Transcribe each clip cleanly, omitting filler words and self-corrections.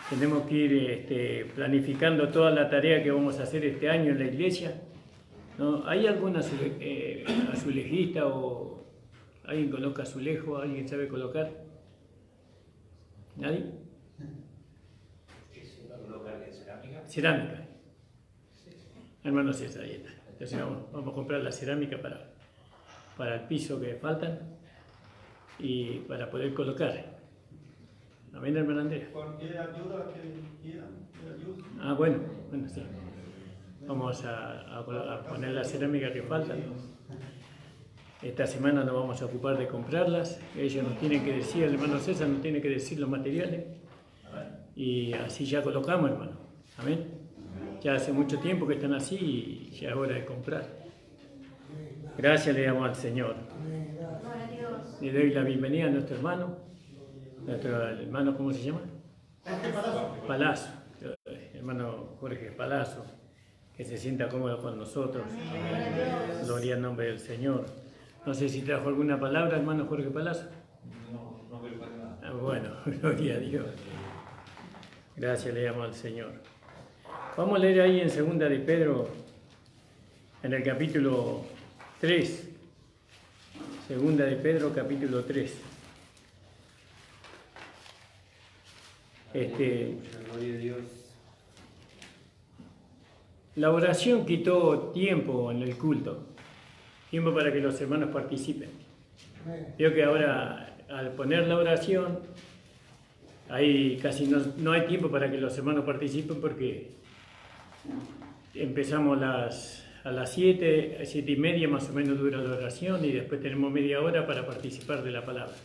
tenemos que ir planificando toda la tarea que vamos a hacer este año en la iglesia, ¿no? ¿Hay alguna azulejista o alguien coloca azulejo? ¿Alguien sabe colocar? ¿Nadie? ¿Qué se va a colocar de cerámica? Cerámica. Hermano César, ahí está. Entonces vamos a comprar la cerámica para el piso que faltan y para poder colocar. Amén, hermano Andrea. Cualquier ayuda que quieran, ayuda. Ah, bueno, sí. Vamos a poner la cerámica que faltan. Esta semana nos vamos a ocupar de comprarlas. Ellos nos tienen que decir, el hermano César nos tiene que decir los materiales. Y así ya colocamos, hermano. Amén. Ya hace mucho tiempo que están así y ya es hora de comprar. Gracias le damos al Señor. Le doy la bienvenida a nuestro hermano. Nuestro hermano, ¿cómo se llama? Palazzo. Hermano Jorge Palazzo. Que se sienta cómodo con nosotros. Gloria al nombre del Señor. No sé si trajo alguna palabra, hermano Jorge Palazzo. No me lo nada. Ah, bueno, gloria a Dios. Gracias le damos al Señor. Vamos a leer ahí en 2 de Pedro, en el capítulo 3. 2 de Pedro, capítulo 3. Gloria a Dios. La oración quitó tiempo en el culto, tiempo para que los hermanos participen. Veo que ahora, al poner la oración, ahí casi no hay tiempo para que los hermanos participen porque empezamos a las 7, 7 y media más o menos dura la oración y después tenemos media hora para participar de la palabra.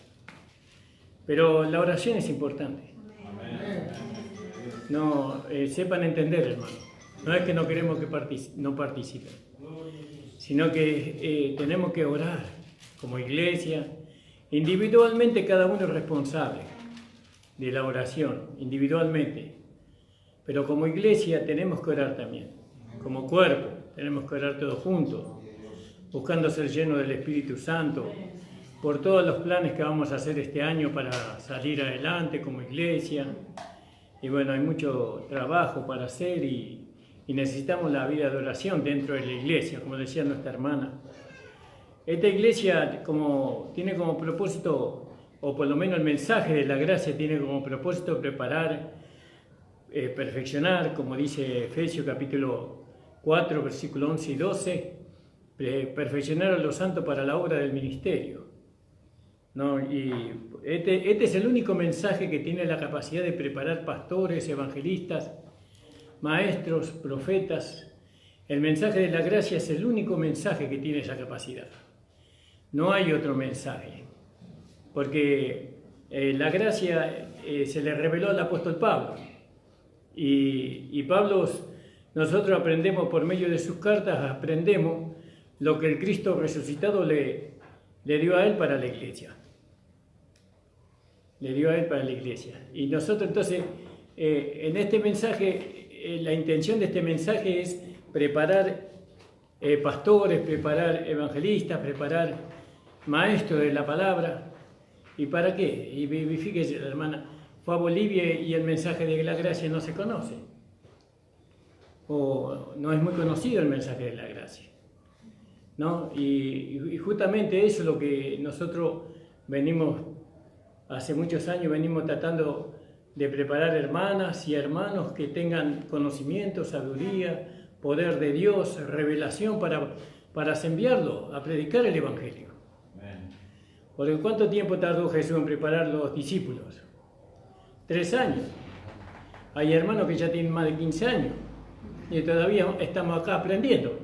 Pero la oración es importante. No, sepan entender, hermano. No es que no queremos que no participen, sino que tenemos que orar como iglesia. Individualmente cada uno es responsable de la oración, individualmente. Pero como iglesia tenemos que orar también. Como cuerpo tenemos que orar todos juntos, buscando ser llenos del Espíritu Santo, por todos los planes que vamos a hacer este año para salir adelante como iglesia. Y bueno, hay mucho trabajo para hacer y necesitamos la vida de oración dentro de la iglesia, como decía nuestra hermana. Esta iglesia tiene como propósito, o por lo menos el mensaje de la gracia tiene como propósito preparar, perfeccionar, como dice Efesios capítulo 4, versículo 11 y 12, perfeccionar a los santos para la obra del ministerio. ¿No? Y este es el único mensaje que tiene la capacidad de preparar pastores, evangelistas, maestros, profetas. El mensaje de la gracia es el único mensaje que tiene esa capacidad. No hay otro mensaje, porque la gracia se le reveló al apóstol Pablo. Y Pablo, nosotros aprendemos por medio de sus cartas, aprendemos lo que el Cristo resucitado le dio a él para la iglesia. Le dio a él para la iglesia. Y nosotros entonces, en este mensaje, la intención de este mensaje es preparar pastores, preparar evangelistas, preparar maestros de la palabra. ¿Y para qué? Y fíjese, la hermana fue a Bolivia y el mensaje de la gracia no se conoce. O no es muy conocido el mensaje de la gracia, ¿no? Y justamente eso es lo que nosotros venimos, hace muchos años venimos tratando de preparar hermanas y hermanos que tengan conocimiento, sabiduría, poder de Dios, revelación para enviarlo a predicar el Evangelio. Porque ¿cuánto tiempo tardó Jesús en preparar los discípulos? 3 años. Hay hermanos que ya tienen más de 15 años y todavía estamos acá aprendiendo,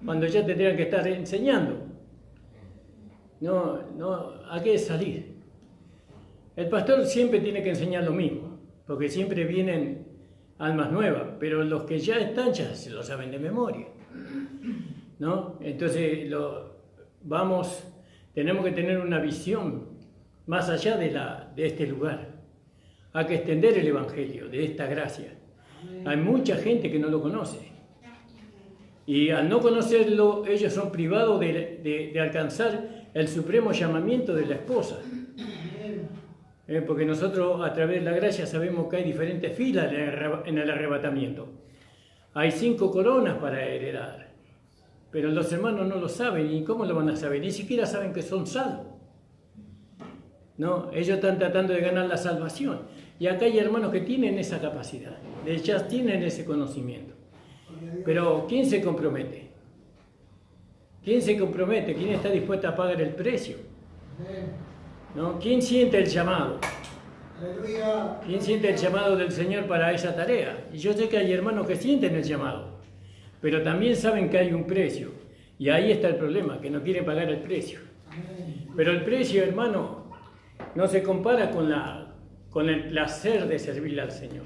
cuando ya tendrían que estar enseñando. No, hay que salir. El pastor siempre tiene que enseñar lo mismo, porque siempre vienen almas nuevas, pero los que ya están ya se lo saben de memoria, ¿no? Entonces tenemos que tener una visión más allá de este lugar. Hay que extender el Evangelio de esta gracia. Hay mucha gente que no lo conoce. Y al no conocerlo, ellos son privados de alcanzar el supremo llamamiento de la esposa. Porque nosotros a través de la gracia sabemos que hay diferentes filas en el arrebatamiento. Hay 5 coronas para heredar, pero los hermanos no lo saben. ¿Y cómo lo van a saber? Ni siquiera saben que son salvos. ¿No? Ellos están tratando de ganar la salvación. Y acá hay hermanos que tienen esa capacidad, ya tienen ese conocimiento. Pero ¿quién se compromete? ¿Quién se compromete? ¿Quién está dispuesto a pagar el precio? ¿No? ¿Quién siente el llamado? ¿Quién siente el llamado del Señor para esa tarea? Y yo sé que hay hermanos que sienten el llamado, pero también saben que hay un precio. Y ahí está el problema, que no quieren pagar el precio. Pero el precio, hermano, no se compara con el placer de servirle al Señor.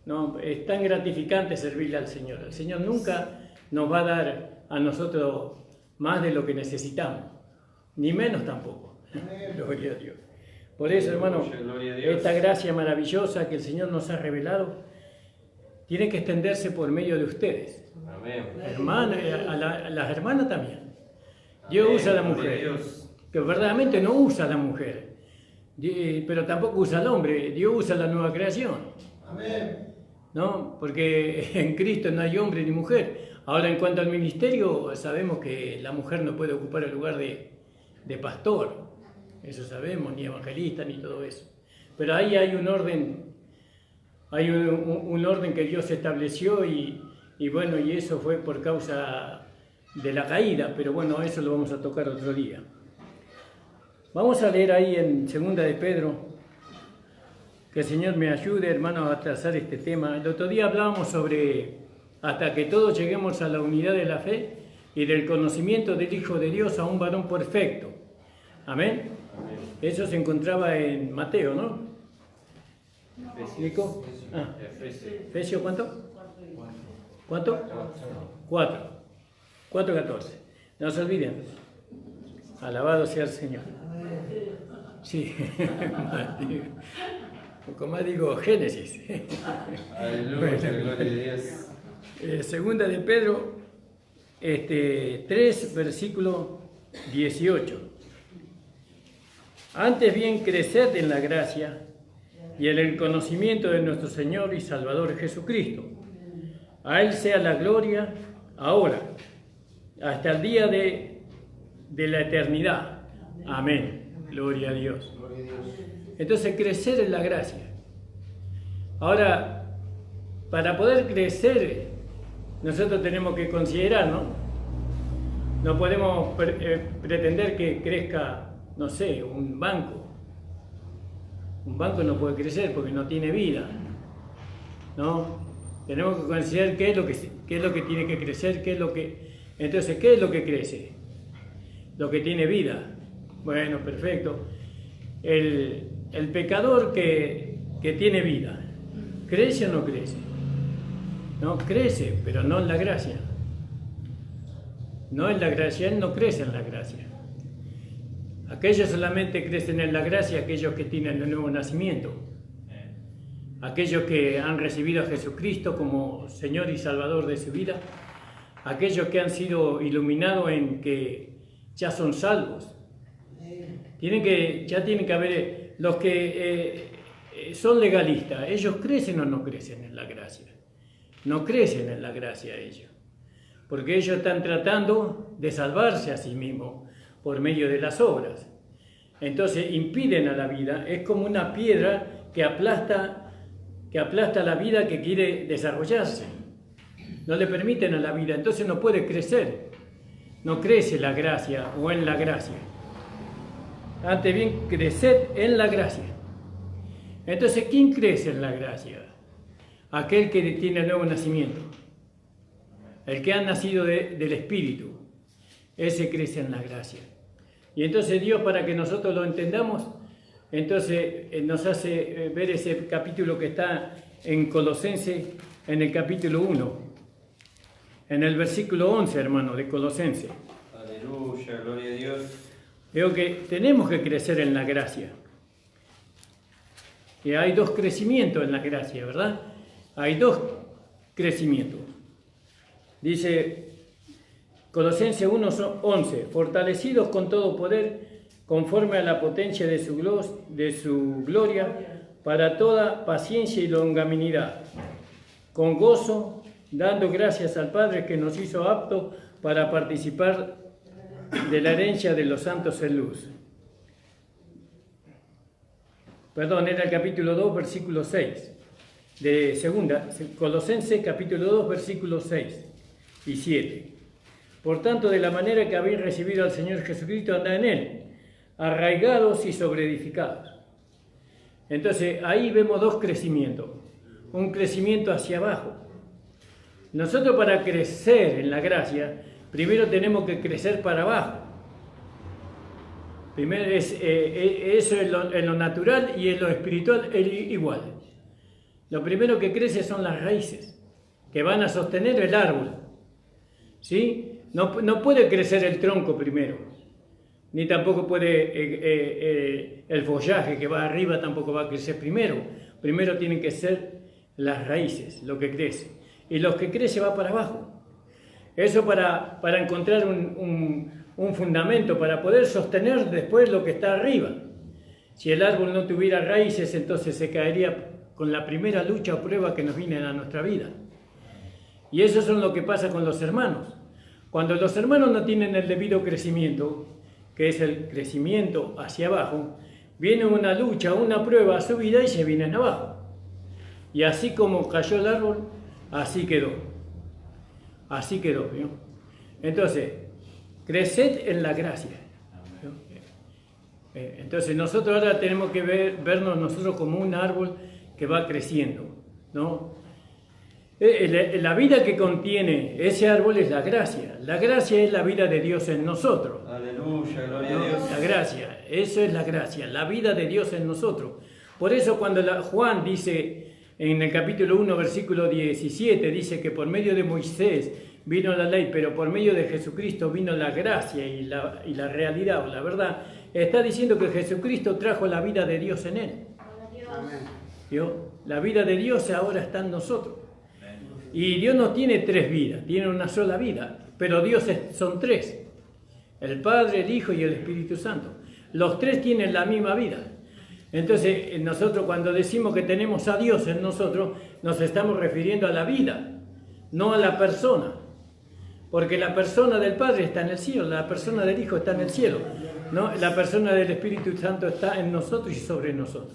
No, es tan gratificante servirle al Señor. El Señor nunca nos va a dar a nosotros más de lo que necesitamos, ni menos tampoco. Gloria a Dios. Por eso, hermano, esta gracia maravillosa que el Señor nos ha revelado tiene que extenderse por medio de ustedes. Hermana, a las hermanas también. Dios usa a la mujer, que verdaderamente no usa a la mujer, pero tampoco usa al hombre. Dios usa la nueva creación. ¿No? Porque en Cristo no hay hombre ni mujer. Ahora, en cuanto al ministerio, sabemos que la mujer no puede ocupar el lugar de pastor. Eso sabemos, ni evangelista, ni todo eso. Pero ahí hay un orden, un orden que Dios estableció y bueno, y eso fue por causa de la caída, pero bueno, eso lo vamos a tocar otro día. Vamos a leer ahí en 2 de Pedro, que el Señor me ayude, hermanos, a trazar este tema. El otro día hablábamos sobre hasta que todos lleguemos a la unidad de la fe y del conocimiento del Hijo de Dios, a un varón perfecto. Amén. Eso se encontraba en Mateo, ¿no? ¿Nico? ¿Efesios cuánto? ¿Cuánto? 4:14. No se olviden. Alabado sea el Señor. Sí. Como digo, Génesis. Aleluya, gloria a Dios. Segunda de Pedro 3, versículo 18. Antes bien, creced en la gracia y en el conocimiento de nuestro Señor y Salvador Jesucristo. A Él sea la gloria ahora, hasta el día de la eternidad. Amén. Gloria a Dios. Entonces, crecer en la gracia. Ahora, para poder crecer, nosotros tenemos que considerar, ¿no? No podemos pretender que crezca, no sé, un banco. Un banco no puede crecer porque no tiene vida, ¿no? Tenemos que considerar qué es lo que tiene que crecer, entonces, ¿qué es lo que crece? Lo que tiene vida. Bueno, perfecto. El pecador que tiene vida, ¿crece o no crece? No, crece, pero no en la gracia. No en la gracia, él no crece en la gracia. Aquellos solamente crecen en la gracia, aquellos que tienen el nuevo nacimiento. Aquellos que han recibido a Jesucristo como Señor y Salvador de su vida. Aquellos que han sido iluminados en que ya son salvos. Ya tienen que haber los que son legalistas. ¿Ellos crecen o no crecen en la gracia? No crecen en la gracia ellos. Porque ellos están tratando de salvarse a sí mismos por medio de las obras. Entonces impiden a la vida. Es como una piedra que aplasta la vida que quiere desarrollarse. No le permiten a la vida, entonces no puede crecer. No crece la gracia o en la gracia. Antes bien, creced en la gracia. Entonces, ¿quién crece en la gracia? Aquel que tiene el nuevo nacimiento. El que ha nacido del Espíritu. Ese crece en la gracia. Y entonces Dios, para que nosotros lo entendamos, entonces nos hace ver ese capítulo que está en Colosenses, en el capítulo 1. En el versículo 11, hermano, de Colosenses. Aleluya, gloria a Dios. Veo que tenemos que crecer en la gracia. Y hay dos crecimientos en la gracia, ¿verdad? Hay dos crecimientos. Dice Colosenses 1:11, fortalecidos con todo poder conforme a la potencia de su gloria, para toda paciencia y longanimidad, con gozo, dando gracias al Padre que nos hizo aptos para participar de la herencia de los santos en luz. Perdón, era el capítulo 2, versículo 6. De segunda, Colosenses capítulo 2, versículos 6 y 7. Por tanto, de la manera que habéis recibido al Señor Jesucristo, andad en Él, arraigados y sobreedificados. Entonces, ahí vemos dos crecimientos. Un crecimiento hacia abajo. Nosotros para crecer en la gracia, primero tenemos que crecer para abajo. Primero eso en lo natural y en lo espiritual es igual. Lo primero que crece son las raíces, que van a sostener el árbol. ¿Sí? No puede crecer el tronco primero, ni tampoco puede el follaje que va arriba tampoco va a crecer primero. Primero tienen que ser las raíces, lo que crece. Y lo que crece va para abajo. Eso para encontrar un fundamento, para poder sostener después lo que está arriba. Si el árbol no tuviera raíces, entonces se caería con la primera lucha o prueba que nos viene a nuestra vida. Y eso es lo que pasa con los hermanos. Cuando los hermanos no tienen el debido crecimiento, que es el crecimiento hacia abajo, viene una lucha, una prueba a su vida y se vienen abajo. Y así como cayó el árbol, así quedó. Así quedó, ¿no? Entonces, creced en la gracia. ¿No? Entonces nosotros ahora tenemos que vernos nosotros como un árbol que va creciendo, ¿no? La vida que contiene ese árbol es la gracia. La gracia es la vida de Dios en nosotros. Aleluya, gloria a Dios. La gracia, eso es la gracia, la vida de Dios en nosotros. Por eso cuando Juan dice en el capítulo 1, versículo 17, dice que por medio de Moisés vino la ley, pero por medio de Jesucristo vino la gracia y la realidad o la verdad. Está diciendo que Jesucristo trajo la vida de Dios en él. ¿Vio? La vida de Dios ahora está en nosotros. Y Dios no tiene tres vidas, tiene una sola vida, pero Dios son tres. El Padre, el Hijo y el Espíritu Santo. Los tres tienen la misma vida. Entonces, nosotros cuando decimos que tenemos a Dios en nosotros, nos estamos refiriendo a la vida, no a la persona. Porque la persona del Padre está en el cielo, la persona del Hijo está en el cielo, ¿no? La persona del Espíritu Santo está en nosotros y sobre nosotros.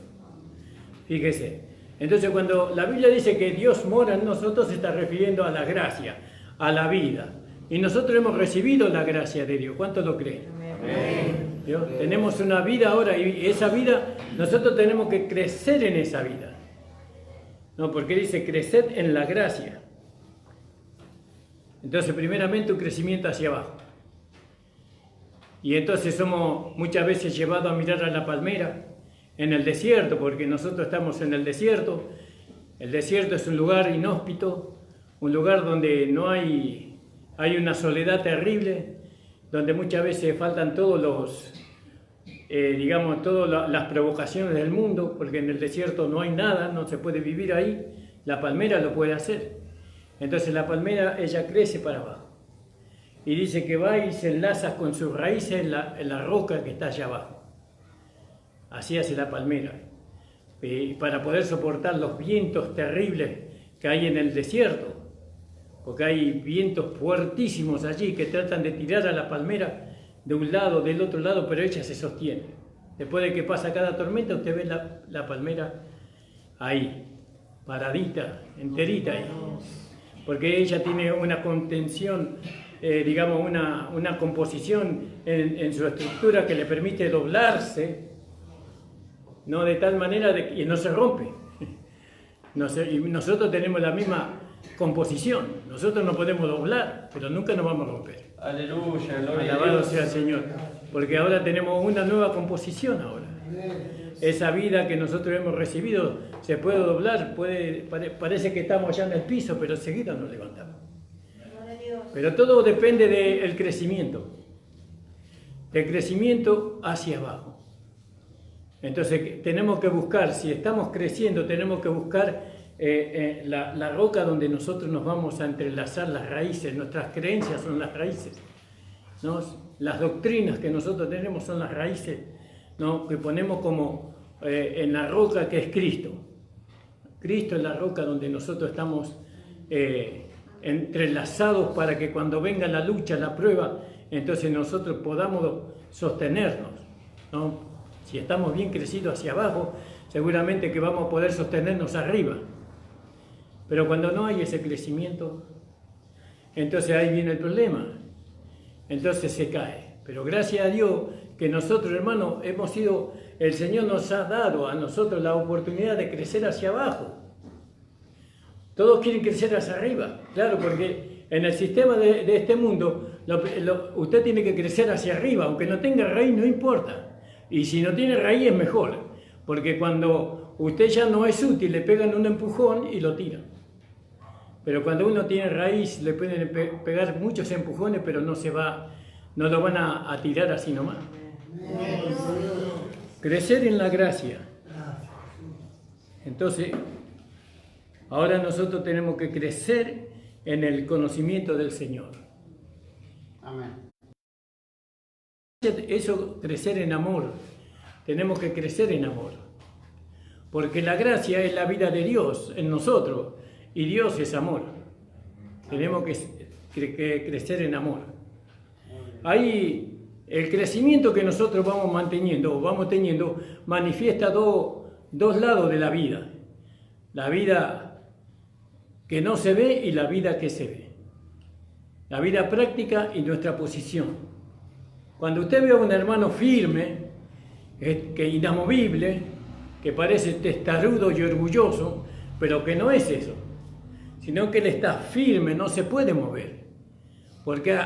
Fíjese. Entonces, cuando la Biblia dice que Dios mora en nosotros, se está refiriendo a la gracia, a la vida. Y nosotros hemos recibido la gracia de Dios. ¿Cuántos lo creen? Amén. Tenemos una vida ahora y esa vida, nosotros tenemos que crecer en esa vida. No, porque dice crecer en la gracia. Entonces, primeramente un crecimiento hacia abajo. Y entonces somos muchas veces llevados a mirar a la palmera en el desierto, porque nosotros estamos en el desierto. El desierto es un lugar inhóspito, un lugar donde no hay una soledad terrible, donde muchas veces faltan todas las provocaciones del mundo, porque en el desierto no hay nada, no se puede vivir ahí. La palmera lo puede hacer. Entonces la palmera, ella crece para abajo. Y dice que va y se enlaza con sus raíces en la roca que está allá abajo. Así hace la palmera. Para poder soportar los vientos terribles que hay en el desierto. Porque hay vientos fuertísimos allí que tratan de tirar a la palmera de un lado, del otro lado, pero ella se sostiene. Después de que pasa cada tormenta, usted ve la palmera ahí, paradita, enterita ahí. Porque ella tiene una contención, una composición en su estructura que le permite doblarse, no de tal manera que no se rompe. Y nosotros tenemos la misma composición. Nosotros no podemos doblar, pero nunca nos vamos a romper. Aleluya, gloria a Alabado Dios. sea el Señor. Porque ahora tenemos una nueva composición ahora. Esa vida que nosotros hemos recibido se puede doblar, parece que estamos allá en el piso, pero enseguida nos levantamos. Pero todo depende del crecimiento hacia abajo. Entonces tenemos que buscar, si estamos creciendo, tenemos que buscar la roca donde nosotros nos vamos a entrelazar las raíces. Nuestras creencias son las raíces, ¿no? las doctrinas que nosotros tenemos son las raíces, ¿no? Que ponemos como en la roca que es Cristo. Cristo es la roca donde nosotros estamos entrelazados para que cuando venga la lucha, la prueba, entonces nosotros podamos sostenernos, ¿no? Si estamos bien crecidos hacia abajo, seguramente que vamos a poder sostenernos arriba. Pero cuando no hay ese crecimiento, entonces ahí viene el problema. Entonces se cae. Pero gracias a Dios que nosotros, hermanos, el Señor nos ha dado a nosotros la oportunidad de crecer hacia abajo. Todos quieren crecer hacia arriba, claro, porque en el sistema de este mundo, usted tiene que crecer hacia arriba, aunque no tenga raíz, no importa. Y si no tiene raíz es mejor, porque cuando usted ya no es útil, le pegan un empujón y lo tiran. Pero cuando uno tiene raíz, le pueden pegar muchos empujones, pero no lo van a tirar así nomás. Crecer en la gracia. Entonces, ahora nosotros tenemos que crecer en el conocimiento del Señor. Amén. Eso, crecer en amor. Tenemos que crecer en amor. Porque la gracia es la vida de Dios en nosotros. Y Dios es amor. Tenemos que crecer en amor. Ahí el crecimiento que nosotros vamos manteniendo o vamos teniendo manifiesta dos lados de la vida. La vida que no se ve y la vida que se ve. La vida práctica y nuestra posición. Cuando usted ve a un hermano firme, que inamovible, que parece testarudo y orgulloso, pero que no es eso, sino que él está firme, no se puede mover, porque se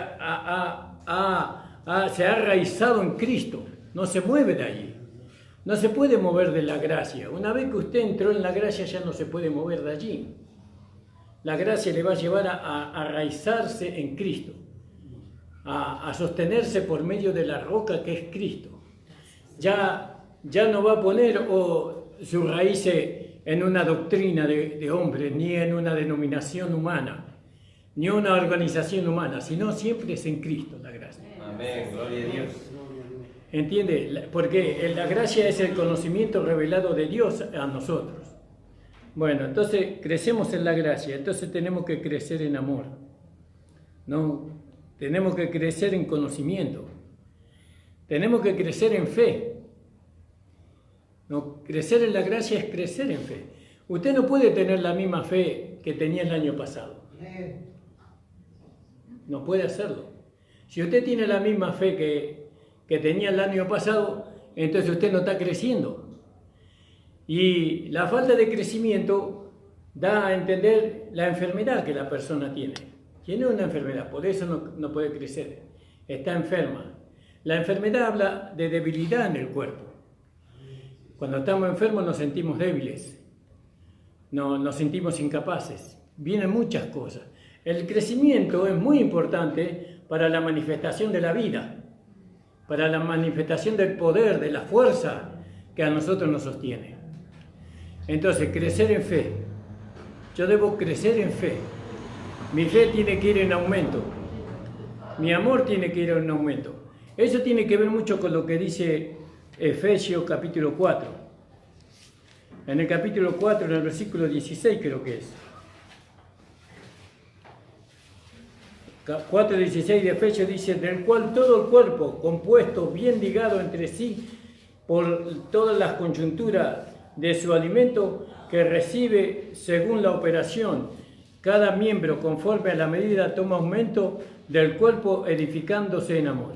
ha arraizado en Cristo, no se mueve de allí, no se puede mover de la gracia. Una vez que usted entró en la gracia ya no se puede mover de allí. La gracia le va a llevar a arraizarse en Cristo, a sostenerse por medio de la roca que es Cristo. Ya no va a poner su raíz en una doctrina de hombres, ni en una denominación humana, ni una organización humana, sino siempre es en Cristo la gracia. Amén, gloria a Dios. ¿Entiende? Porque la gracia es el conocimiento revelado de Dios a nosotros. Bueno, entonces crecemos en la gracia, entonces tenemos que crecer en amor, ¿no? Tenemos que crecer en conocimiento, tenemos que crecer en fe. No, crecer en la gracia es crecer en fe. Usted no puede tener la misma fe que tenía el año pasado. No puede hacerlo. Si usted tiene la misma fe que tenía el año pasado, entonces usted no está creciendo. Y la falta de crecimiento da a entender la enfermedad que la persona tiene. Tiene una enfermedad, por eso no puede crecer. Está enferma. La enfermedad habla de debilidad en el cuerpo. Cuando estamos enfermos nos sentimos débiles, nos sentimos incapaces. Vienen muchas cosas. El crecimiento es muy importante para la manifestación de la vida, para la manifestación del poder, de la fuerza que a nosotros nos sostiene. Entonces, crecer en fe. Yo debo crecer en fe. Mi fe tiene que ir en aumento. Mi amor tiene que ir en aumento. Eso tiene que ver mucho con lo que dice Efesios capítulo 4. En el capítulo 4, en el versículo 16 creo que es. 4:16 de Efesios dice, del cual todo el cuerpo, compuesto, bien ligado entre sí, por todas las coyunturas de su alimento que recibe según la operación, cada miembro conforme a la medida toma aumento del cuerpo edificándose en amor.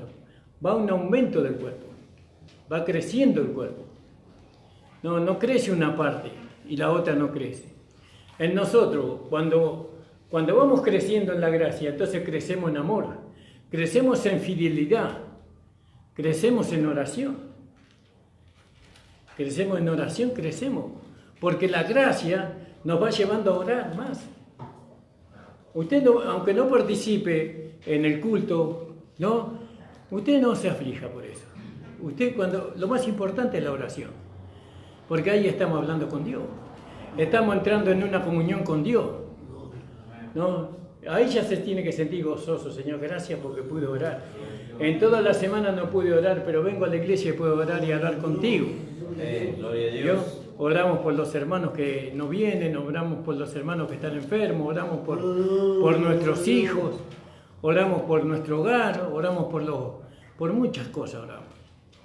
Va un aumento del cuerpo, va creciendo el cuerpo. No crece una parte y la otra no crece. En nosotros, cuando vamos creciendo en la gracia, entonces crecemos en amor, crecemos en fidelidad, crecemos en oración. Crecemos en oración, porque la gracia nos va llevando a orar más. Usted, aunque no participe en el culto, usted no se aflija por eso. Lo más importante es la oración, porque ahí estamos hablando con Dios, estamos entrando en una comunión con Dios, ¿no? Ahí ya se tiene que sentir gozoso, Señor, gracias porque pude orar. En toda la semana no pude orar, pero vengo a la iglesia y puedo orar y hablar contigo. Gloria a ¿Yo? Dios. Oramos por los hermanos que no vienen, oramos por los hermanos que están enfermos, oramos por nuestros hijos, oramos por nuestro hogar, oramos por muchas cosas oramos.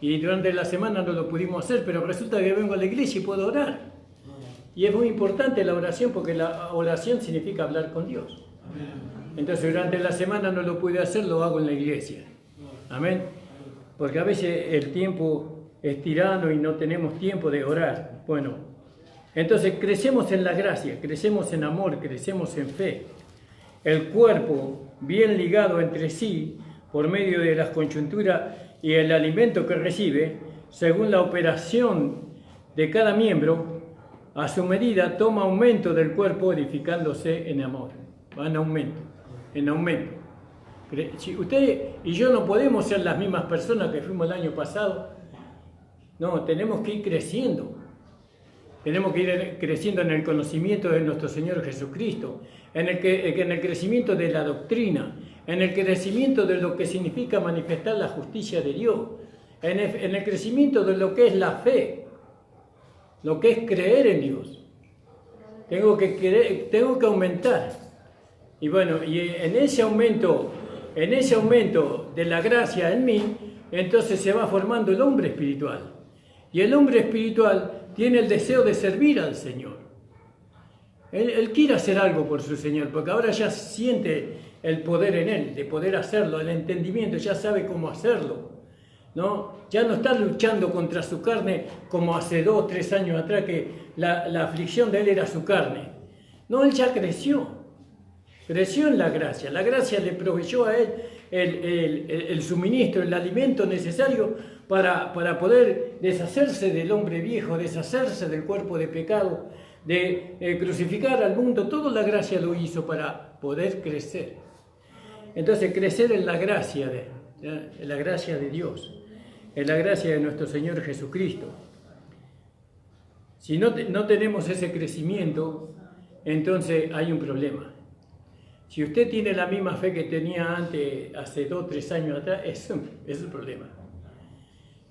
Y durante la semana no lo pudimos hacer, pero resulta que vengo a la iglesia y puedo orar. Y es muy importante la oración porque la oración significa hablar con Dios. Entonces durante la semana no lo pude hacer, lo hago en la iglesia. Amén. Porque a veces el tiempo es tirano y no tenemos tiempo de orar. Bueno, entonces crecemos en la gracia, crecemos en amor, crecemos en fe. El cuerpo bien ligado entre sí por medio de las coyunturas y el alimento que recibe, según la operación de cada miembro, a su medida toma aumento del cuerpo edificándose en amor. Va en aumento, en aumento. Si usted y yo no podemos ser las mismas personas que fuimos el año pasado. No, tenemos que ir creciendo. Tenemos que ir creciendo en el conocimiento de nuestro Señor Jesucristo, en el crecimiento de la doctrina, en el crecimiento de lo que significa manifestar la justicia de Dios, en el crecimiento de lo que es la fe, lo que es creer en Dios. Tengo que aumentar. Y bueno, y en ese aumento de la gracia en mí, entonces se va formando el hombre espiritual. Y el hombre espiritual tiene el deseo de servir al Señor. Él quiere hacer algo por su Señor, porque ahora ya siente el poder en él, de poder hacerlo, el entendimiento, ya sabe cómo hacerlo, ¿no? Ya no está luchando contra su carne como hace 2 o 3 años atrás, que la aflicción de él era su carne. No, él ya creció en la gracia le proveyó a él el suministro, el alimento necesario para poder deshacerse del hombre viejo, deshacerse del cuerpo de pecado, de crucificar al mundo. Toda la gracia lo hizo para poder crecer. Entonces, crecer en la gracia de Dios, en la gracia de nuestro Señor Jesucristo. Si no tenemos ese crecimiento, entonces hay un problema. Si usted tiene la misma fe que tenía antes, hace 2 o 3 años atrás, es el problema.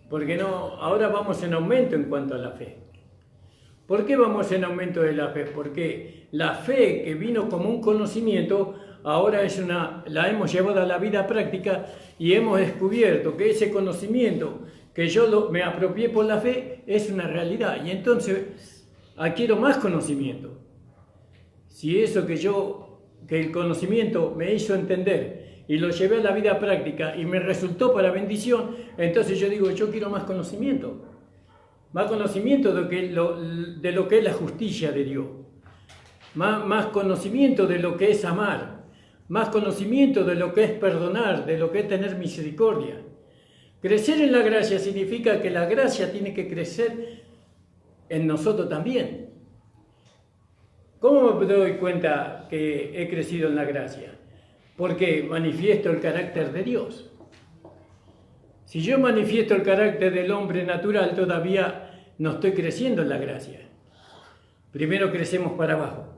Porque ahora vamos en aumento en cuanto a la fe. ¿Por qué vamos en aumento de la fe? Porque la fe que vino como un conocimiento, ahora la hemos llevado a la vida práctica y hemos descubierto que ese conocimiento que yo me apropié por la fe es una realidad. Y entonces adquiero más conocimiento. Si eso que el conocimiento me hizo entender y lo llevé a la vida práctica y me resultó para bendición, entonces yo digo, yo quiero más conocimiento de lo que es la justicia de Dios, más conocimiento de lo que es amar, más conocimiento de lo que es perdonar, de lo que es tener misericordia. Crecer en la gracia significa que la gracia tiene que crecer en nosotros también. ¿Cómo me doy cuenta que he crecido en la gracia? Porque manifiesto el carácter de Dios. Si yo manifiesto el carácter del hombre natural, todavía no estoy creciendo en la gracia. Primero crecemos para abajo.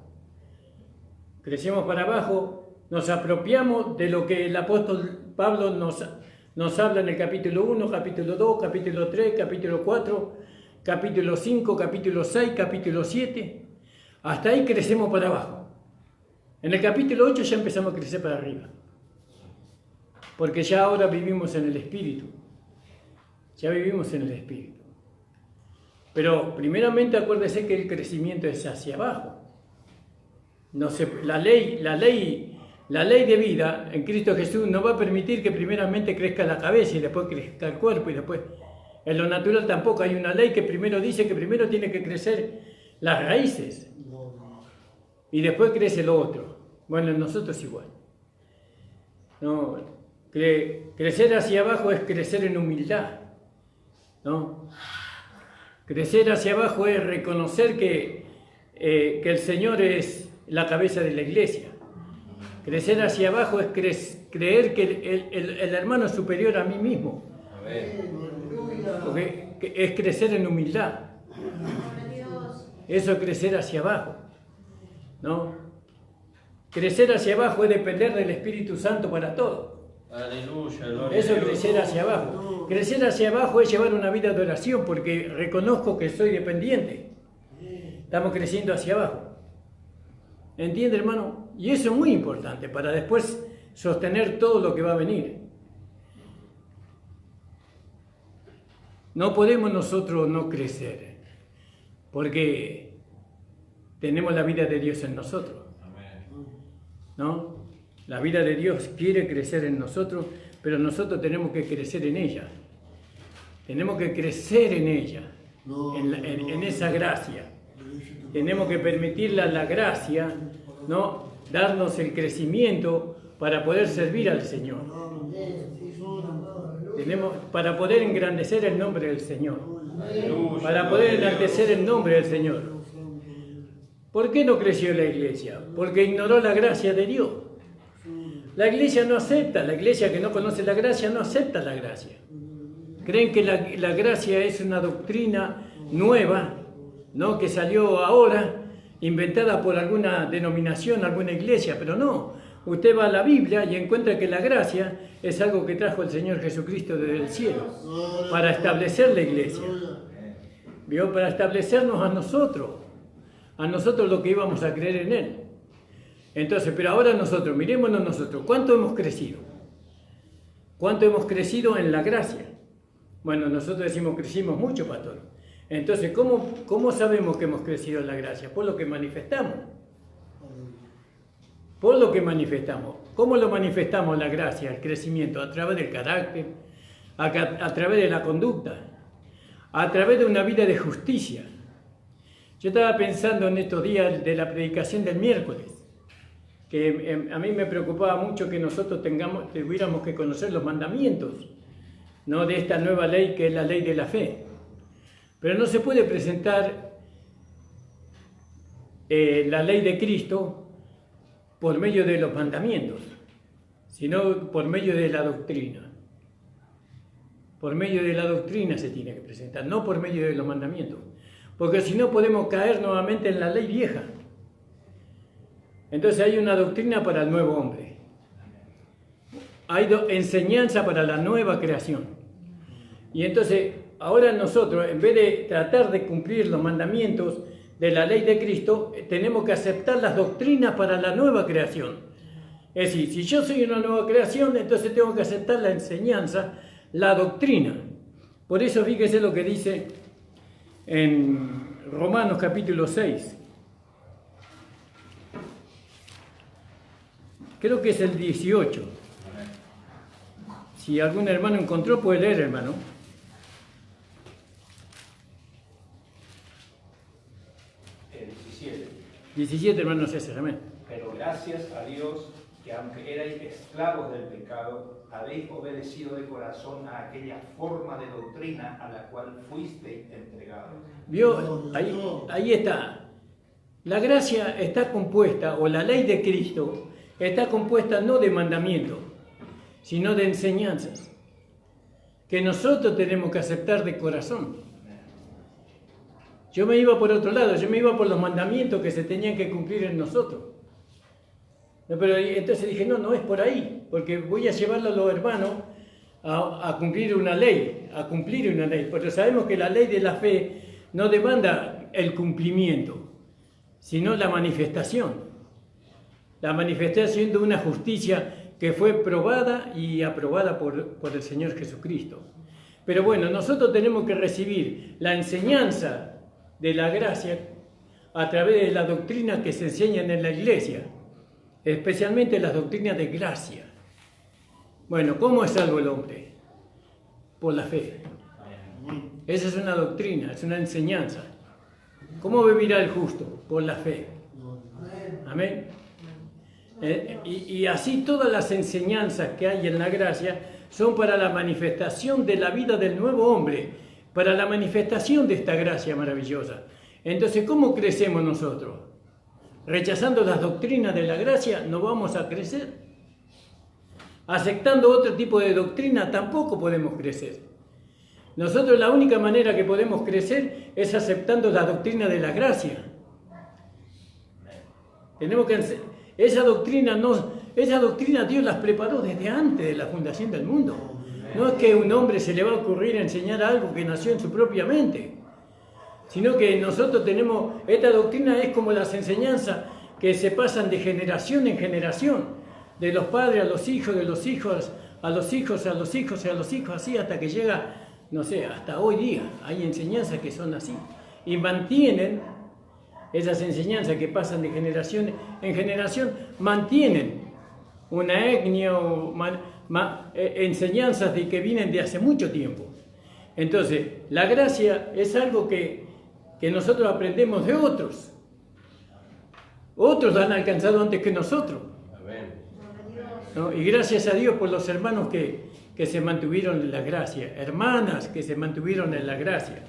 Crecemos para abajo, nos apropiamos de lo que el apóstol Pablo nos habla en el capítulo 1, capítulo 2, capítulo 3, capítulo 4, capítulo 5, capítulo 6, capítulo 7. Hasta ahí crecemos para abajo. En el capítulo 8 ya empezamos a crecer para arriba. Porque ya ahora vivimos en el Espíritu. Ya vivimos en el Espíritu. Pero primeramente acuérdese que el crecimiento es hacia abajo. La ley de vida en Cristo Jesús no va a permitir que primeramente crezca la cabeza y después crezca el cuerpo y después... En lo natural tampoco hay una ley que primero dice que primero tiene que crecer las raíces y después crece lo otro. Bueno, en nosotros igual. No, crecer hacia abajo es crecer en humildad, ¿no? Crecer hacia abajo es reconocer que el Señor es la cabeza de la iglesia. Crecer hacia abajo es creer que el hermano es superior a mí mismo. Porque es crecer en humildad. Eso es crecer hacia abajo, ¿no? Crecer hacia abajo es depender del Espíritu Santo para todo. Aleluya, gloria Eso a es Dios. crecer hacia abajo. Crecer hacia abajo es llevar una vida de oración porque reconozco que soy dependiente. Estamos creciendo hacia abajo. ¿Entiende, hermano? Y eso es muy importante para después sostener todo lo que va a venir. No podemos nosotros no crecer porque tenemos la vida de Dios en nosotros. ¿No? La vida de Dios quiere crecer en nosotros, pero nosotros tenemos que crecer en ella. Tenemos que crecer en ella, en esa gracia. Tenemos que permitirle a la gracia, ¿no?, darnos el crecimiento para poder servir al Señor. Para poder engrandecer el nombre del Señor. Aleluya, Para poder gloria a Dios. enaltecer el nombre del Señor. ¿Por qué no creció la iglesia? Porque ignoró la gracia de Dios. La iglesia no acepta, la iglesia que no conoce la gracia no acepta la gracia. Creen que la gracia es una doctrina nueva, ¿no?, que salió ahora, inventada por alguna denominación, alguna iglesia, pero no. Usted va a la Biblia y encuentra que la gracia es algo que trajo el Señor Jesucristo desde el cielo para establecer la iglesia. ¿Vio? Para establecernos a nosotros lo que íbamos a creer en Él. Entonces, pero ahora nosotros, mirémonos nosotros, ¿cuánto hemos crecido? ¿Cuánto hemos crecido en la gracia? Bueno, nosotros decimos crecimos mucho, pastor. Entonces, ¿cómo sabemos que hemos crecido en la gracia? Por lo que manifestamos. Por lo que manifestamos. ¿Cómo lo manifestamos la gracia, el crecimiento? A través del carácter, a través de la conducta, a través de una vida de justicia. Yo estaba pensando en estos días de la predicación del miércoles, que a mí me preocupaba mucho que nosotros tuviéramos que conocer los mandamientos, ¿no?, de esta nueva ley que es la ley de la fe. Pero no se puede presentar la ley de Cristo por medio de los mandamientos, sino por medio de la doctrina. Por medio de la doctrina se tiene que presentar, no por medio de los mandamientos. Porque si no podemos caer nuevamente en la ley vieja. Entonces hay una doctrina para el nuevo hombre. Hay enseñanza para la nueva creación. Y entonces ahora nosotros, en vez de tratar de cumplir los mandamientos de la ley de Cristo, tenemos que aceptar las doctrinas para la nueva creación. Es decir, si yo soy una nueva creación, entonces tengo que aceptar la enseñanza, la doctrina. Por eso fíjese lo que dice en Romanos capítulo 6. Creo que es el 18. Si algún hermano encontró, puede leer, hermano. El 17. 17, hermano César, amén. Pero gracias a Dios que aunque erais esclavos del pecado, habéis obedecido de corazón a aquella forma de doctrina a la cual fuisteis entregados. ¿Vio? Ahí está. La gracia está compuesta, o la ley de Cristo está compuesta no de mandamientos, sino de enseñanzas, que nosotros tenemos que aceptar de corazón. Yo me iba por otro lado, yo me iba por los mandamientos que se tenían que cumplir en nosotros. Pero entonces dije, no es por ahí, porque voy a llevarlo a los hermanos a cumplir una ley, Pero sabemos que la ley de la fe no demanda el cumplimiento, sino la manifestación. La manifestación de una justicia que fue probada y aprobada por el Señor Jesucristo. Pero bueno, nosotros tenemos que recibir la enseñanza de la gracia a través de la doctrina que se enseñan en la iglesia, especialmente las doctrinas de gracia. Bueno, ¿cómo es salvo el hombre? Por la fe. Esa es una doctrina, es una enseñanza. ¿Cómo vivirá el justo? Por la fe. Amén. Y así todas las enseñanzas que hay en la gracia son para la manifestación de la vida del nuevo hombre, para la manifestación de esta gracia maravillosa. Entonces, ¿cómo crecemos nosotros? Rechazando las doctrinas de la gracia no vamos a crecer. Aceptando otro tipo de doctrina tampoco podemos crecer. Nosotros la única manera que podemos crecer es aceptando la doctrina de la gracia. Esa doctrina esa doctrina Dios las preparó desde antes de la fundación del mundo. No es que a un hombre se le va a ocurrir enseñar algo que nació en su propia mente, sino que nosotros tenemos, esta doctrina es como las enseñanzas que se pasan de generación en generación, de los padres a los hijos, de los hijos a los hijos, a los hijos y a los hijos, así hasta que llega, no sé, hasta hoy día. Hay enseñanzas que son así y mantienen esas enseñanzas que pasan de generación en generación, mantienen una etnia o enseñanzas que vienen de hace mucho tiempo. Entonces, la gracia es algo que nosotros aprendemos de otros. Otros la han alcanzado antes que nosotros. Amén. ¿No? Y gracias a Dios por los hermanos que se mantuvieron en la gracia, hermanas que se mantuvieron en la gracia,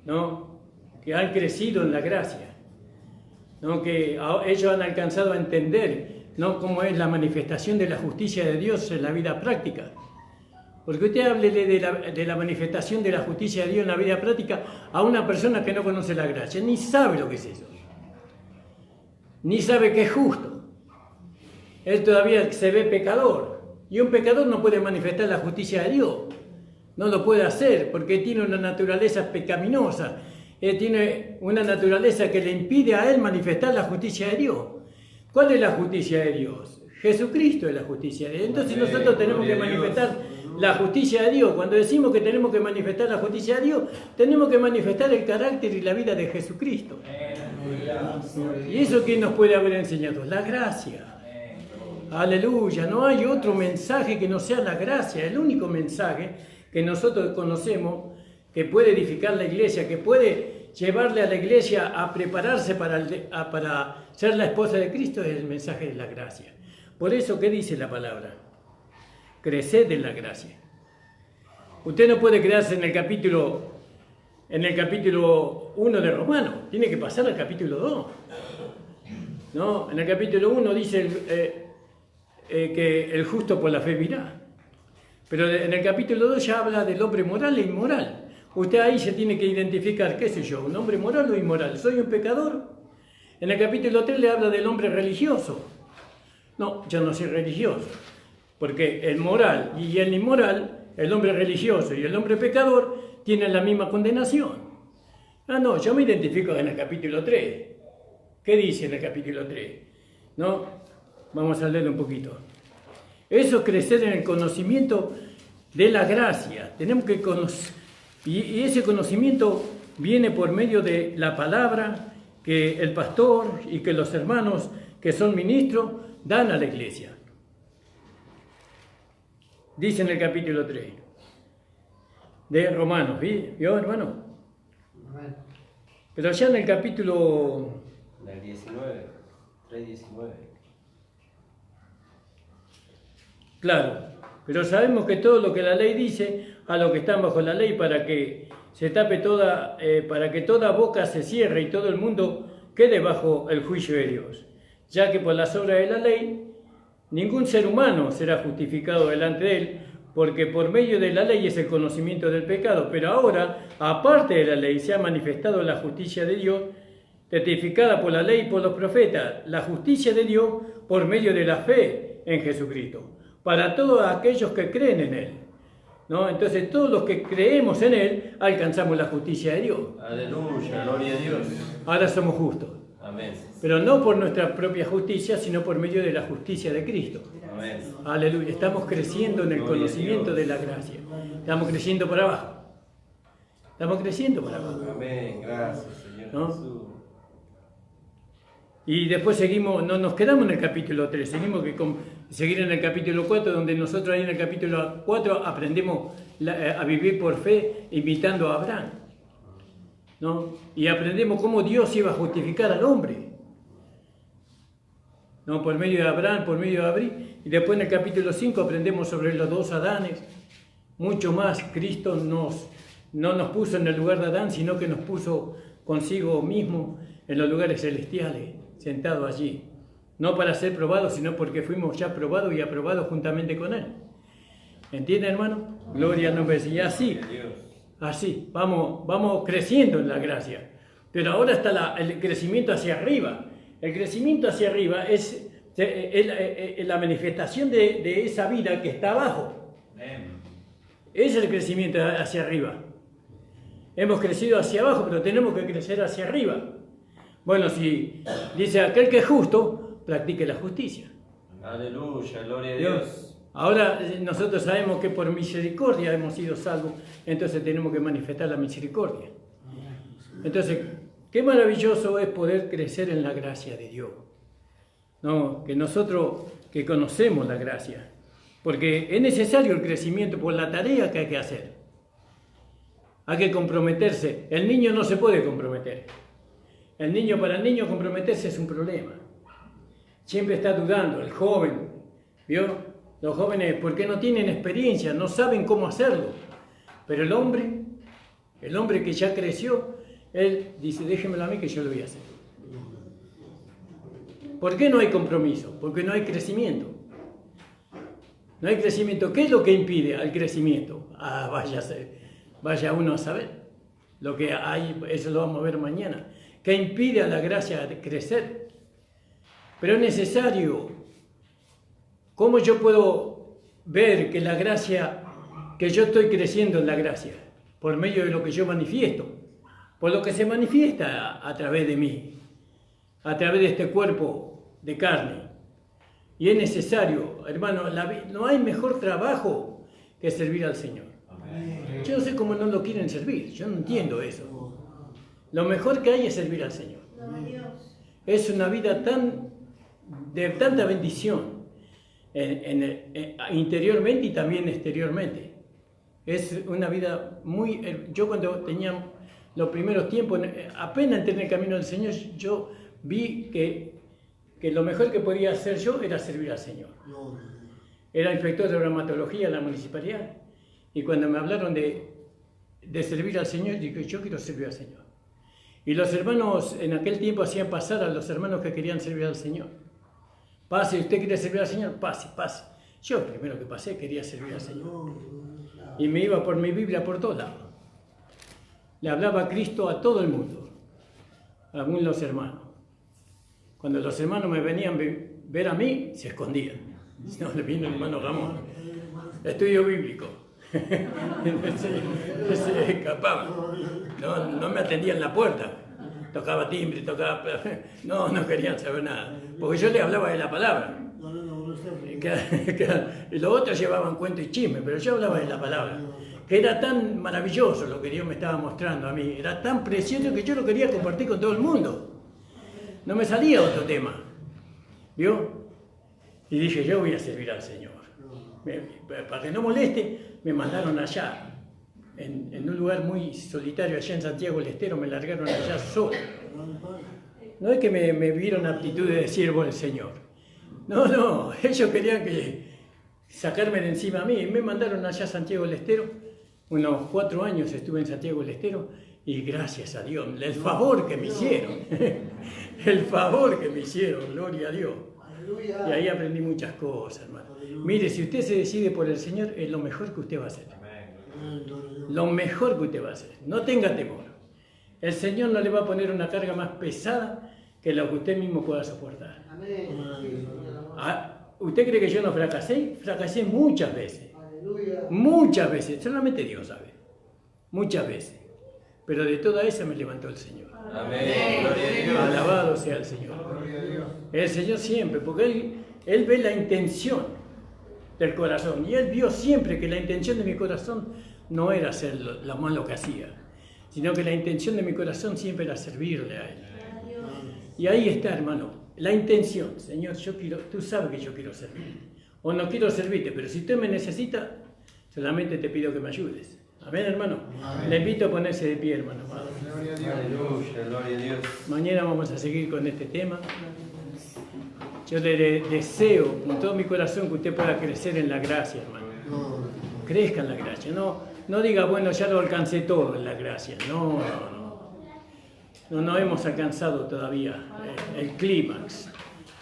¿no? Que han crecido en la gracia, ¿no? Que ellos han alcanzado a entender, ¿no?, cómo es la manifestación de la justicia de Dios en la vida práctica. Porque usted hable de la manifestación de la justicia de Dios en la vida práctica a una persona que no conoce la gracia, ni sabe lo que es eso, ni sabe que es justo. Él todavía se ve pecador, y un pecador no puede manifestar la justicia de Dios, no lo puede hacer porque tiene una naturaleza pecaminosa, tiene una naturaleza que le impide a él manifestar la justicia de Dios. ¿Cuál es la justicia de Dios? Jesucristo es la justicia de Dios. Entonces nosotros tenemos que manifestar la justicia de Dios. Cuando decimos que tenemos que manifestar la justicia de Dios, tenemos que manifestar el carácter y la vida de Jesucristo. ¿Y eso quién nos puede haber enseñado? La gracia. Aleluya. No hay otro mensaje que no sea la gracia. El único mensaje que nosotros conocemos que puede edificar la iglesia, que puede llevarle a la iglesia a prepararse para ser la esposa de Cristo, es el mensaje de la gracia. Por eso, ¿qué dice la palabra? Creced en la gracia. Usted no puede quedarse en el capítulo 1 de Romanos, tiene que pasar al capítulo 2. ¿No? En el capítulo 1 dice que el justo por la fe vivirá. Pero en el capítulo 2 ya habla del hombre moral e inmoral. Usted ahí se tiene que identificar, qué sé yo, un hombre moral o inmoral. ¿Soy un pecador? En el capítulo 3 le habla del hombre religioso. No, yo no soy religioso. Porque el moral y el inmoral, el hombre religioso y el hombre pecador, tienen la misma condenación. Ah, no, yo me identifico en el capítulo 3. ¿Qué dice en el capítulo 3? ¿No? Vamos a leerlo un poquito. Eso es crecer en el conocimiento de la gracia. Tenemos que conocer. Y ese conocimiento viene por medio de la palabra que el pastor y que los hermanos que son ministros dan a la iglesia. Dice en el capítulo 3 de Romanos, ¿vio, hermano? Amén. Pero ya en el capítulo... Del 19, 3:19. Claro, pero sabemos que todo lo que la ley dice a los que están bajo la ley para que se tape toda, para que toda boca se cierre y todo el mundo quede bajo el juicio de Dios, ya que por las obras de la ley ningún ser humano será justificado delante de él, porque por medio de la ley es el conocimiento del pecado, pero ahora, aparte de la ley, se ha manifestado la justicia de Dios, testificada por la ley y por los profetas, la justicia de Dios por medio de la fe en Jesucristo, para todos aquellos que creen en Él. ¿No? Entonces todos los que creemos en Él alcanzamos la justicia de Dios. Aleluya, gloria a Dios. Ahora somos justos. Amén. Pero no por nuestra propia justicia, sino por medio de la justicia de Cristo. Amén. Aleluya. Estamos creciendo en el conocimiento de la gracia. Estamos creciendo para abajo. Estamos creciendo para abajo. Amén. Gracias, Señor ¿No? Jesús. Y después seguimos, no nos quedamos en el capítulo 3, seguimos seguir en el capítulo 4, donde nosotros ahí en el capítulo 4 aprendemos a vivir por fe imitando a Abraham, ¿no? Y aprendemos cómo Dios iba a justificar al hombre, ¿no? Por medio de Abraham, por medio de Abril. Y después en el capítulo 5 aprendemos sobre los dos Adanes, mucho más. Cristo no nos puso en el lugar de Adán, sino que nos puso consigo mismo en los lugares celestiales, sentado allí, no para ser probados, sino porque fuimos ya probados y aprobados juntamente con Él. ¿Entienden, hermano? Gloria al nombre de Dios. Y así, vamos creciendo en la gracia. Pero ahora está el crecimiento hacia arriba. El crecimiento hacia arriba se Es la manifestación de esa vida que está abajo. Es el crecimiento hacia arriba. Hemos crecido hacia abajo, pero tenemos que crecer hacia arriba. Bueno, si dice aquel que es justo, practique la justicia. Aleluya, gloria a Dios. Ahora nosotros sabemos que por misericordia hemos sido salvos, entonces tenemos que manifestar la misericordia. Entonces, qué maravilloso es poder crecer en la gracia de Dios. No, que nosotros que conocemos la gracia, porque es necesario el crecimiento por la tarea que hay que hacer. Hay que comprometerse. El niño no se puede comprometer. Para el niño comprometerse es un problema. Siempre está dudando, el joven, ¿vio? Los jóvenes, porque no tienen experiencia, no saben cómo hacerlo. Pero el hombre que ya creció, él dice, déjemelo a mí que yo lo voy a hacer. ¿Por qué no hay compromiso? Porque no hay crecimiento. No hay crecimiento. ¿Qué es lo que impide al crecimiento? Vaya uno a saber. Lo que hay, eso lo vamos a ver mañana. ¿Qué impide a la gracia de crecer? Pero es necesario. ¿Cómo yo puedo ver que la gracia, que yo estoy creciendo en la gracia? Por medio de lo que yo manifiesto. Por lo que se manifiesta a través de mí. A través de este cuerpo de carne. Y es necesario, hermano, no hay mejor trabajo que servir al Señor. Amén. Yo no sé cómo no lo quieren servir, yo no entiendo eso. Lo mejor que hay es servir al Señor. Es una vida de tanta bendición, interiormente y también exteriormente. Es una vida muy... Yo cuando tenía los primeros tiempos, apenas entré en el camino del Señor, yo vi que lo mejor que podía hacer yo era servir al Señor. Era inspector de bromatología en la municipalidad. Y cuando me hablaron de servir al Señor, dije, yo quiero servir al Señor. Y los hermanos en aquel tiempo hacían pasar a los hermanos que querían servir al Señor. Pase, ¿usted quiere servir al Señor? Pase, pase. Yo primero que pasé quería servir al Señor. Y me iba por mi Biblia por todos lados. Le hablaba a Cristo a todo el mundo. A los hermanos. Cuando los hermanos me venían a ver a mí, se escondían. No, le vino el hermano Ramón. Estudio bíblico. se escapaban. No me atendían la puerta. Tocaba timbre, no querían saber nada. Porque yo les hablaba de la palabra. Y los otros llevaban cuento y chisme, pero yo hablaba de la palabra. Que era tan maravilloso lo que Dios me estaba mostrando a mí. Era tan precioso que yo lo quería compartir con todo el mundo. No me salía otro tema, ¿vio? Y dije, yo voy a servir al Señor. Para que no moleste, me mandaron allá, en un lugar muy solitario, allá en Santiago del Estero, me largaron allá solo. No es que me vieron aptitud de siervo del Señor. No, ellos querían sacarme de encima a mí. Me mandaron allá a Santiago del Estero. Unos 4 años estuve en Santiago del Estero. Y gracias a Dios, el favor que me hicieron, gloria a Dios. Y ahí aprendí muchas cosas, hermano. Mire, si usted se decide por el Señor, es lo mejor que usted va a hacer. Lo mejor que usted va a hacer. No tenga temor. El Señor no le va a poner una carga más pesada que la que usted mismo pueda soportar. ¿Usted cree que yo no fracasé? Fracasé muchas veces. Muchas veces, solamente Dios sabe. Muchas veces. Pero de toda esa me levantó el Señor. Amén. Alabado sea el Señor. El Señor siempre, porque Él ve la intención del corazón. Y Él vio siempre que la intención de mi corazón no era hacer lo malo que hacía, sino que la intención de mi corazón siempre era servirle a Él. Y ahí está, hermano, la intención. Señor, tú sabes que yo quiero servir. O no quiero servirte, pero si usted me necesita, solamente te pido que me ayudes. Amén, hermano. Amén. Le invito a ponerse de pie, hermano. Gloria a Dios. Aleluya, gloria a Dios. Mañana vamos a seguir con este tema. Yo le deseo con todo mi corazón que usted pueda crecer en la gracia, hermano. Crezca en la gracia. No diga, bueno, ya lo alcancé todo en la gracia. No hemos alcanzado todavía el clímax.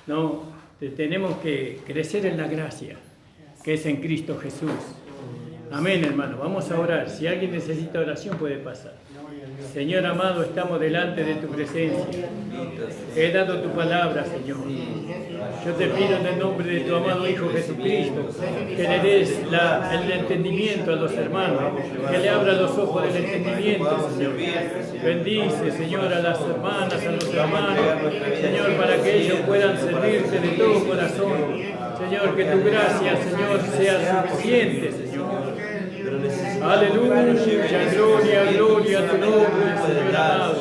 No, tenemos que crecer en la gracia, que es en Cristo Jesús. Amén, hermano. Vamos a orar. Si alguien necesita oración, puede pasar. Señor amado, estamos delante de tu presencia. He dado tu palabra, Señor. Yo te pido en el nombre de tu amado Hijo Jesucristo que le des el entendimiento a los hermanos, que le abra los ojos del entendimiento, Señor. Bendice, Señor, a las hermanas, a los hermanos, Señor, para que ellos puedan servirte de todo corazón. Señor, que tu gracia, Señor, sea suficiente, Señor. Aleluya, gloria, gloria a tu nombre, Señor amado.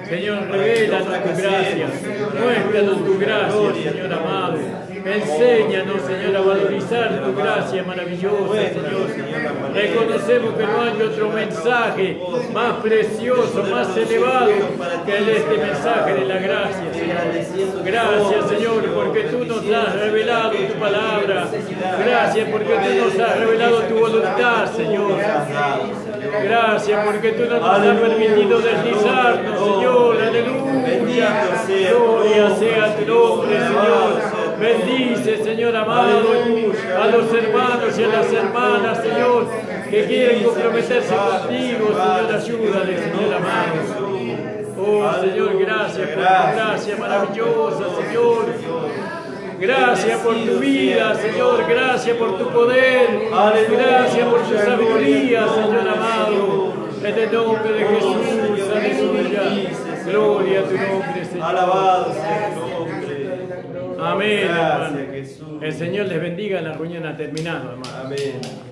Señor, revélanos tu gracia, muéstranos tu gracia, Señor amado. Enséñanos, Señor, a valorizar tu gracia maravillosa, Señor. Reconocemos que no hay otro mensaje más precioso, más elevado que este mensaje de la gracia, Señor. Gracias, Señor, porque tú nos has revelado tu palabra. Gracias porque tú nos has revelado tu voluntad, Señor. Gracias porque tú no nos has permitido deslizarnos, Señor. Aleluya. Gloria sea tu nombre, Señor. Bendice, Señor amado, a los hermanos y a las hermanas, Señor, que quieren comprometerse contigo, Señor. Ayúdale, Señor amado. Oh, Señor, gracias por tu gracia maravillosa, Señor. Gracias por tu vida, Señor. Gracias por tu poder. Gracias por tu sabiduría, Señor amado. En el nombre de Jesús, aleluya. Gloria a tu nombre, Señor. Alabado sea tu nombre. Amén, Gracias, hermano. Jesús. El Señor les bendiga. La reunión ha terminado, hermano. Amén.